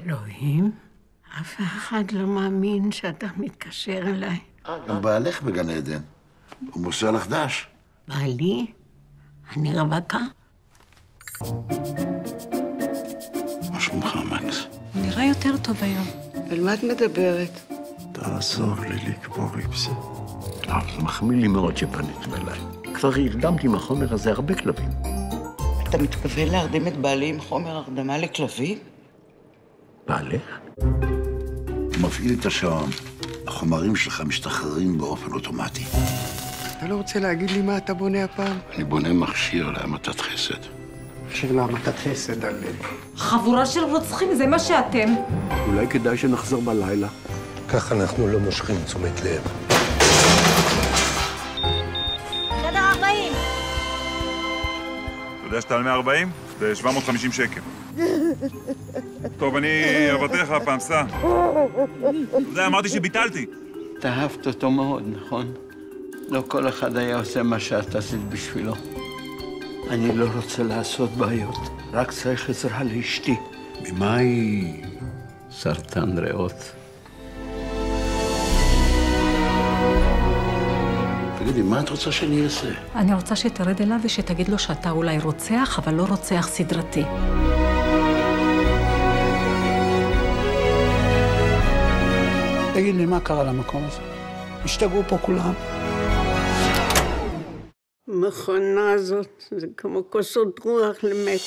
אלוהים, אף אחד לא מאמין שאתה מתקשר אליי. גם בעלך בגן עדן. הוא מוסר לך דש. בעלי? אני רווקה? מה שלומך, מקס? הוא נראה יותר טוב היום. על מה את מדברת? תעזור לי לקבור עם זה. זה מחמיא לי מאוד שפנית אליי. כבר הרדמתי עם החומר הזה הרבה כלבים. אתה מתכוון להרדים את בעלי עם חומר הרדמה לכלבים? בעלך? מפעיל את השעון. החומרים שלך משתחררים באופן אוטומטי. אתה לא רוצה להגיד לי מה אתה בונה הפעם? אני בונה מכשיר להמתת חסד. מכשיר להמתת חסד, הלב. חבורה של רוצחים, זה מה שאתם. אולי כדאי שנחזור בלילה. כך אנחנו לא מושכים תשומת לב. חדר 40. אתה יודע שאתה על 140? זה 750 שקל. טוב, אני אבטח הפעם, סע. זה, אמרתי שביטלתי. אתה אהבת אותו מאוד, נכון? לא כל אחד היה עושה מה שאת עשית בשבילו. אני לא רוצה לעשות בעיות, רק צריך עזרה לאשתי. ממה היא? סרטן ריאות. תגידי, מה את רוצה שאני אעשה? אני רוצה שתרד אליו ושתגיד לו שאתה אולי רוצח, אבל לא רוצח סדרתי. תגיד לי, מה קרה למקום הזה? השתגעו פה כולם. המכונה הזאת זה כמו כוסות רוח למת.